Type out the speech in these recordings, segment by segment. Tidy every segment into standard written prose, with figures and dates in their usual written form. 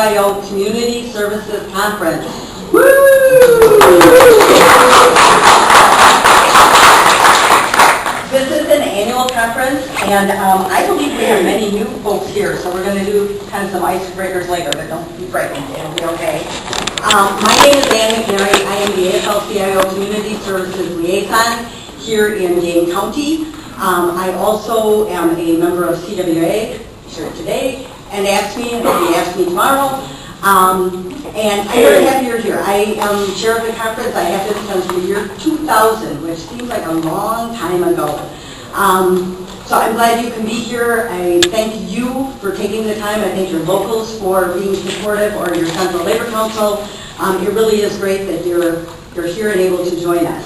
AFL-CIO Community Services Conference. Woo! This is an annual conference, and I believe we have many new folks here, so we're going to do kind of some icebreakers later, but don't be frightened, it'll be okay. My name is McNeary. I am the AFL-CIO Community Services Liaison here in Kein County. I also am a member of CWA here today, and ask me, and maybe ask me tomorrow. And I'm very happy you're here. I am chair of the conference. I have been since the year 2000, which seems like a long time ago. So I'm glad you can be here. I thank you for taking the time. I thank your locals for being supportive, or your Central Labor Council. It really is great that you're here and able to join us.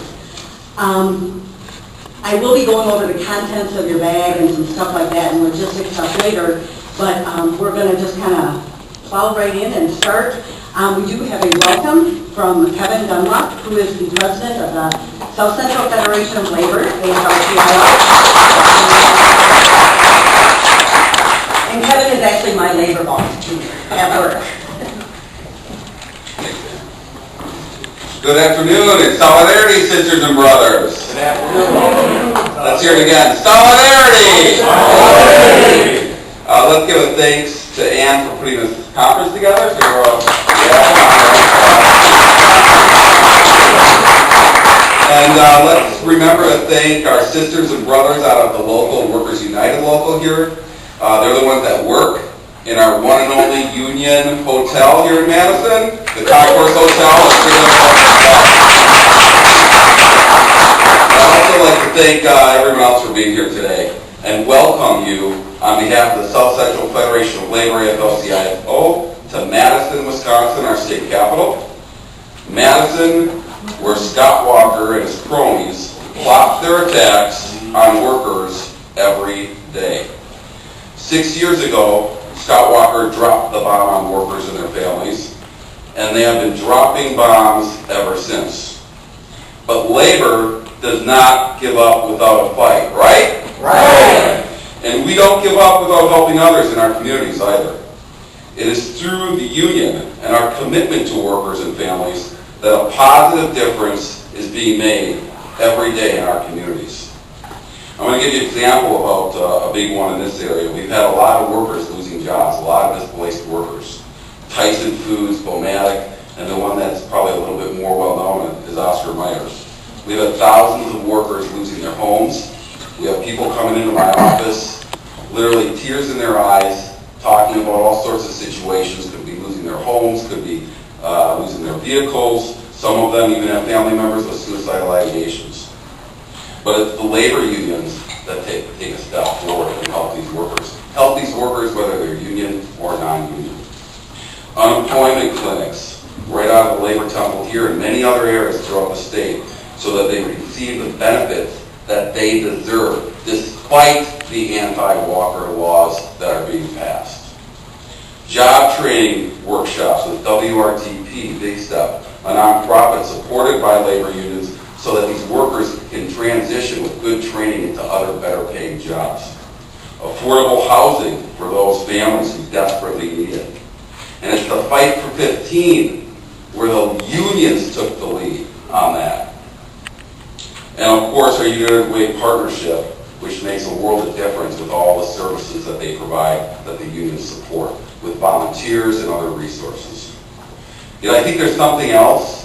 I will be going over the contents of your bag and some stuff like that and logistics stuff later, but we're going to just kind of plow right in and start. We do have a welcome from Kein, who is the president of the South Central Federation of Labor, AFL-CIO. And Kein is actually my labor boss at work. Good afternoon and solidarity, sisters and brothers. Good afternoon. Let's hear it again. Solidarity! Solidarity! Let's give a thanks to Ann for putting this conference together. So and let's remember to thank our sisters and brothers out of the local Workers United local here. They're the ones that work in our one and only union hotel here in Madison, the Concourse Hotel. I'd also like to thank everyone else for being here today and welcome you on behalf of the South Central Federation of Labor, AFL-CIO, to Madison, Wisconsin, our state capital. Madison, where Scott Walker and his cronies plot their attacks on workers every day. 6 years ago, Scott Walker dropped the bomb on workers and their families, and they have been dropping bombs ever since. But labor does not give up without a fight, right? Right. And we don't give up without helping others in our communities either. It is through the union and our commitment to workers and families that a positive difference is being made every day in our communities. I'm going to give you an example about a big one in this area. We've had a lot of workers losing jobs, a lot of displaced workers. Tyson Foods, Bomatic, and the one that's probably a little bit more well known is Oscar Myers. We have thousands of workers losing their homes. We have people coming into my office, literally tears in their eyes, talking about all sorts of situations. Could be losing their homes, could be losing their vehicles. Some of them even have family members with suicidal ideations. But it's the labor unions that take a step forward and help these workers. Help these workers whether they're union or non-union. Unemployment clinics, right out of the labor temple here and many other areas throughout the state, so that they receive the benefits that they deserve, despite the anti-Walker laws that are being passed. Job training workshops with WRTP, Big Step, a nonprofit supported by labor unions, so that these workers can transition with good training into other better paying jobs. Affordable housing for those families who desperately need it. And it's the Fight for 15 where the unions took the lead on that. And of course our United Way partnership, which makes a world of difference with all the services that they provide that the unions support, with volunteers and other resources. Yet I think there's something else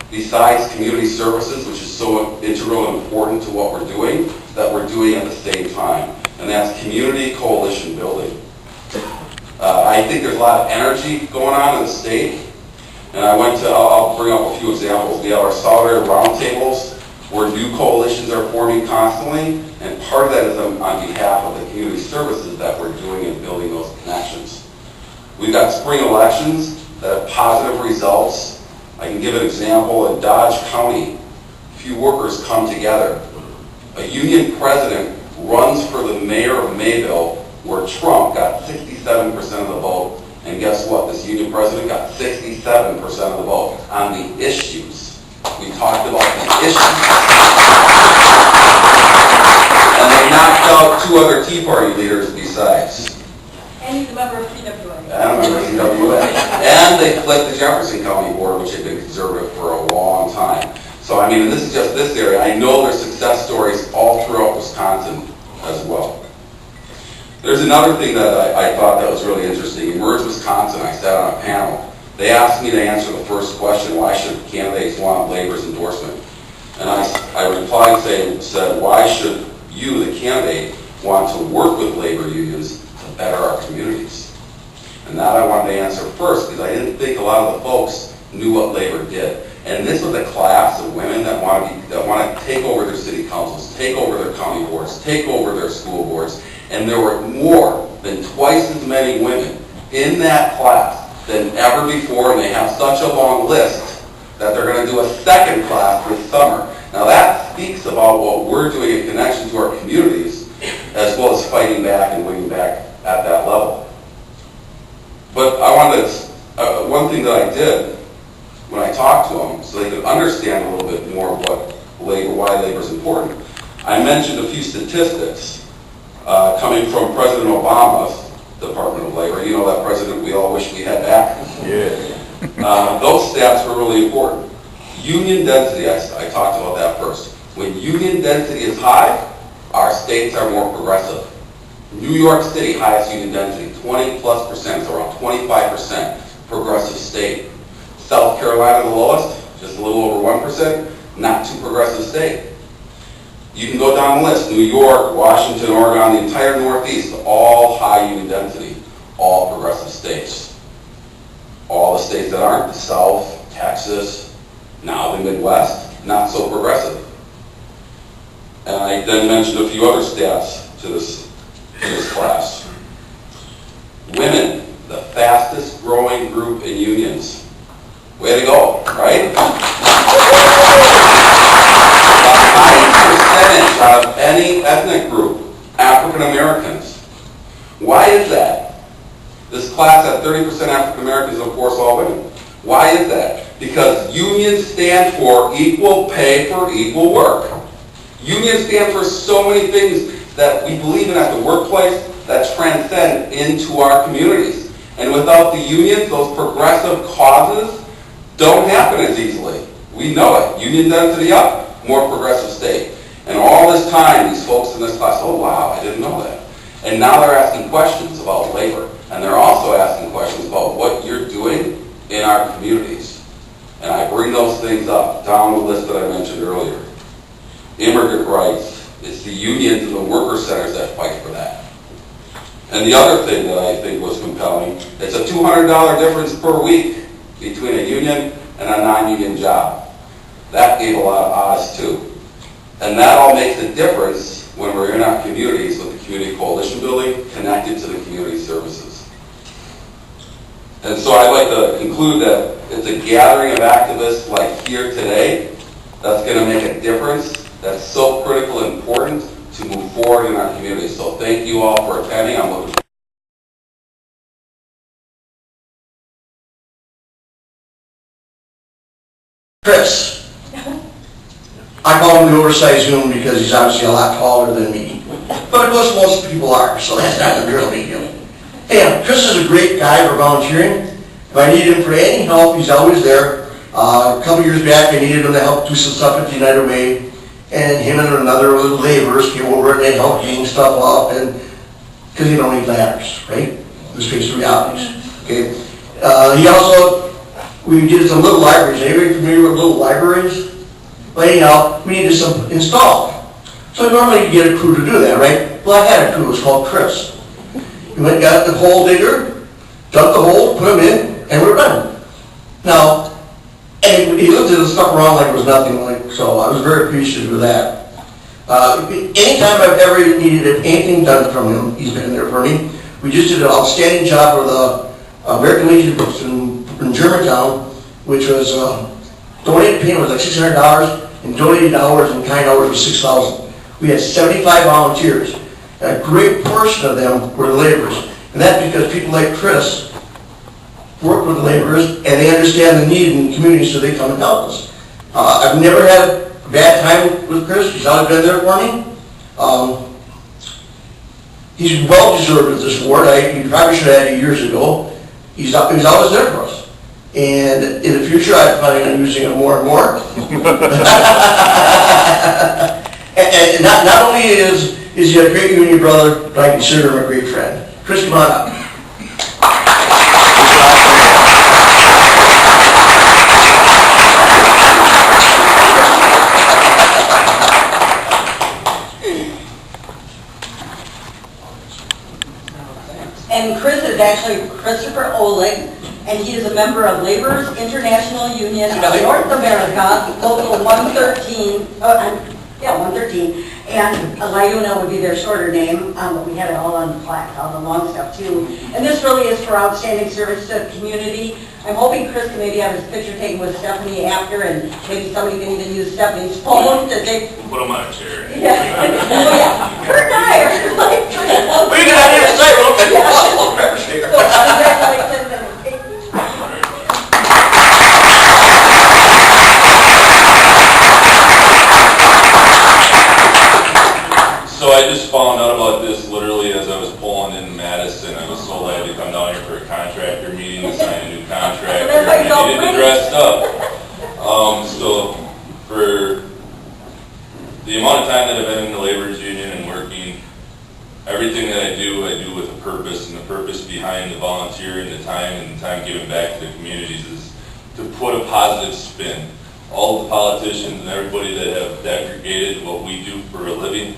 besides community services, which is so integral and important to what we're doing, that we're doing at the same time, and that's community coalition building. I think there's a lot of energy going on in the state, and I'll bring up a few examples. We have our solidarity roundtables, where new coalitions are forming constantly, and part of that is on behalf of the community services that we're doing and building those connections. We've got spring elections that have positive results. I can give an example. In Dodge County, a few workers come together. A union president runs for the mayor of Mayville, where Trump got 67% of the vote, and guess what? This union president got 67% of the vote on the issues. We talked about the issues. And they knocked out 2 other Tea Party leaders besides. And he's a member of CWA. And they flipped the Jefferson County Board, which had been conservative for a long time. So, I mean, this is just this area. I know there's success stories all throughout Wisconsin as well. There's another thing that I thought that was really interesting. Emerge Wisconsin, I sat on a panel. They asked me to answer the first question, why should candidates want labor's endorsement? And I replied, said, why should you, the candidate, want to work with labor unions to better our communities? And that I wanted to answer first because I didn't think a lot of the folks knew what labor did. And this was a class of women that want to take over their city councils, take over their county boards, take over their school boards. And there were more than twice as many women in that class than ever before, and they have such a long list that they're going to do a second class this summer. Now that speaks about what we're doing in connection to our communities, as well as fighting back and winning back at that level. But I wanted one thing that I did when I talked to them, so they could understand a little bit more what why labor is important. I mentioned a few statistics coming from President Obama's Department of Labor. You know that president we all wish we had back? Yeah. Those stats were really important. Union density, I talked about that first. When union density is high, our states are more progressive. New York City, highest union density, 20+%, so around 25% progressive state. South Carolina, the lowest, just a little over 1%, not too progressive state. You can go down the list, New York, Washington, Oregon, the entire Northeast, all high union density, all progressive states. All the states that aren't, the South, Texas, now the Midwest, not so progressive. And I then mentioned a few other stats to this class. Women, the fastest growing group in unions. Way to go, right? The highest percentage out of any ethnic group, African Americans. Why is that? This class had 30% African Americans, of course, all women. Why is that? Because unions stand for equal pay for equal work. Unions stand for so many things that we believe in at the workplace that transcend into our communities. And without the unions, those progressive causes don't happen as easily. We know it. Union density up, more progressive state. And all this time, these folks in this class, oh wow, I didn't know that. And now they're asking questions about labor. And they're also asking questions about what you're doing in our communities. And I bring those things up down the list that I mentioned earlier. Immigrant rights. It's the unions and the worker centers that fight for that. And the other thing that I think was compelling, it's a $200 difference per week between a union and a non-union job. That gave a lot of odds too. And that all makes a difference when we're in our communities with the community coalition building connected to the community services. And so I'd like to conclude that it's a gathering of activists like here today that's going to make a difference, that's so critical and important to move forward in our community. So thank you all for attending. I'm looking Chris. I call him the oversized human because he's obviously a lot taller than me. But of course most people are, so that's not the real big deal. Hey, Chris is a great guy for volunteering. If I need him for any help, he's always there. A couple years back I needed him to help do some stuff at the United Way. And him and another laborers came over and they helped hang stuff up, and because you don't need ladders, right? Let's face the realities. Okay. He also, we did some little libraries. Anybody familiar with little libraries? Well, anyhow, we needed some installed. So normally you get a crew to do that, right? Well, I had a crew. It was called Chris. We went and got the hole digger, dug the hole, put them in, and we're done. Now, and he looked at the stuff around like it was nothing, like, so I was very appreciative of that. Anytime I've ever needed anything done from him, he's been there for me. We just did an outstanding job for the American Legion books in Germantown, which was donated payment was like $600, and donated hours and kind hours was $6,000. We had 75 volunteers. And a great portion of them were the laborers, and that's because people like Chris work with the laborers, and they understand the need in the community, so they come and help us. I've never had a bad time with Chris. He's always been there for me. He's well deserved of this award. He probably should have had it years ago. He's always there for us. And in the future, I'm planning on using him more and more. and not only is he a great union brother, but I consider him a great friend. Chris, come on up. And Chris is actually Christopher Oleg, and he is a member of Laborers International Union of North America, Local 113, 113, and Lyuna would be their shorter name, but we had it all on the plaque, all the long stuff too. And this really is for outstanding service to the community. I'm hoping Chris can maybe have his picture taken with Stephanie after, and maybe somebody can even use Stephanie's phone to take. Put him on a chair. Yeah. Oh, yeah. Kurt and I are like, We can have him say, so congratulations and thank you. So I just found out about this literally as I was pulling in Madison. I was told I had to come down here for a contractor meeting to sign a new contract. That's why it's all I needed to pretty. dress up. So for the amount of time that I've been in the laborers union and working, everything that I do with a purpose, and the purpose behind the volunteer and the time given back to the communities is to put a positive spin. All the politicians and everybody that have degraded what we do for a living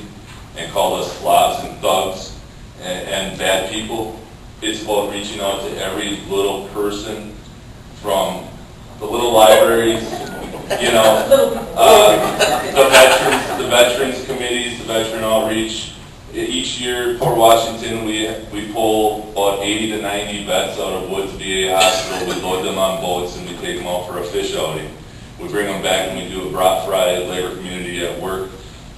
and called us slobs and thugs and bad people, it's about reaching out to every little person, from the little libraries, the veterans committees, the veteran outreach. Each year, Port Washington, we pull about 80 to 90 vets out of Woods VA Hospital. We load them on boats and we take them out for a fish outing. We bring them back and we do a Brat Friday, labor community at work.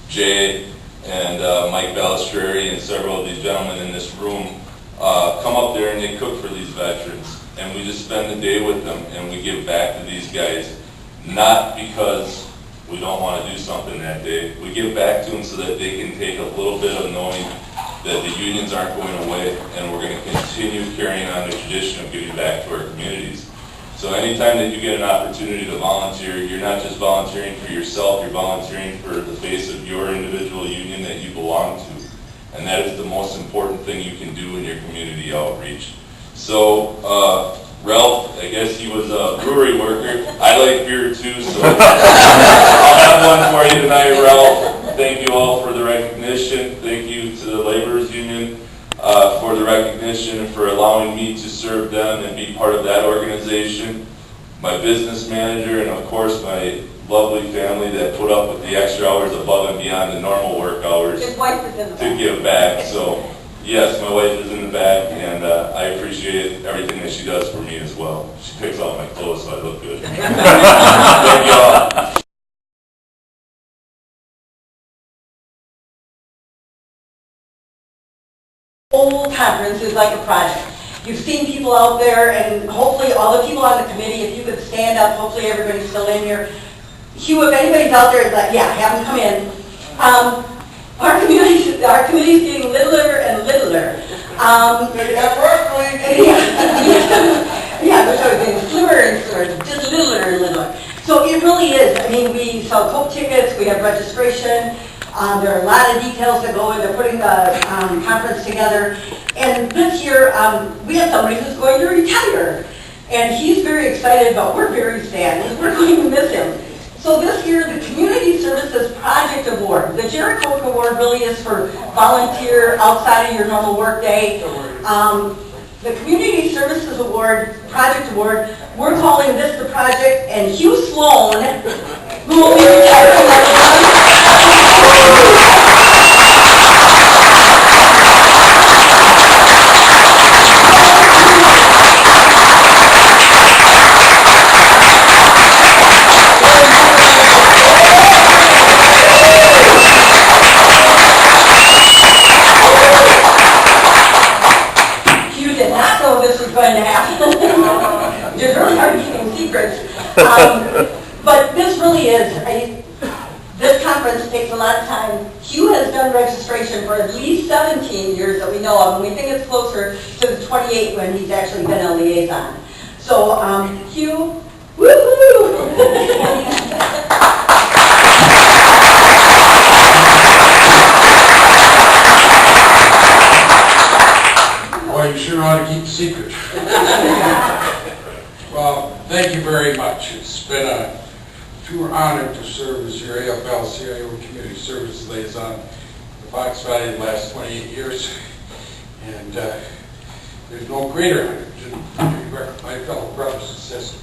Jay and Mike Balistreri and several of these gentlemen in this room come up there and they cook for these veterans. And we just spend the day with them and we give back to these guys, not because we don't want to do something that day. We give back to them so that they can take a little bit of knowing that the unions aren't going away, and we're going to continue carrying on the tradition of giving back to our communities. So anytime that you get an opportunity to volunteer, you're not just volunteering for yourself, you're volunteering for the face of your individual union that you belong to. And that is the most important thing you can do in your community outreach. So, Ralph, I guess he was a brewery worker. I like beer too, so I'll have one for you tonight, Ralph. Thank you all for the recognition. Thank you to the Laborers Union for the recognition and for allowing me to serve them and be part of that organization. My business manager and, of course, my lovely family that put up with the extra hours above and beyond the normal work hours His wife is in the to give back. So, yes, my wife is in the back, and I appreciate everything that she does for me as well. She picks out my clothes so I look good. Thank you all. whole conference is like a project. You've seen people out there, and hopefully all the people on the committee, if you could stand up, hopefully everybody's still in here. Hugh, if anybody's out there, like, yeah, have them come in. Our community's getting littler and littler. Yeah, they're sort of getting slimmer and slimmer, just littler and littler. So it really is. I mean, we sell Coke tickets, we have registration. There are a lot of details that go into putting the conference together. And this year, we have somebody who's going to retire. And he's very excited, but we're very sad because we're going to miss him. So this year, the Community Services Project Award, the Jerry Coke Award really is for volunteer outside of your normal work day. The Community Services Award, Project Award, we're calling this the project, and Hugh Sloan, who will be retiring next month. Going to happen. It's really hard keeping secrets. But this really is, this conference takes a lot of time. Hugh has done registration for at least 7 17 years that we know of, and we think it's closer to the 28 when he's actually been a liaison. So, Hugh, woohoo! Boy, you sure ought to keep a secret. Well, thank you very much. It's been a true honor to serve as your AFL-CIO Community Service Liaison in the Fox Valley the last 28 years. And there's no greater honor to my fellow brothers and sisters.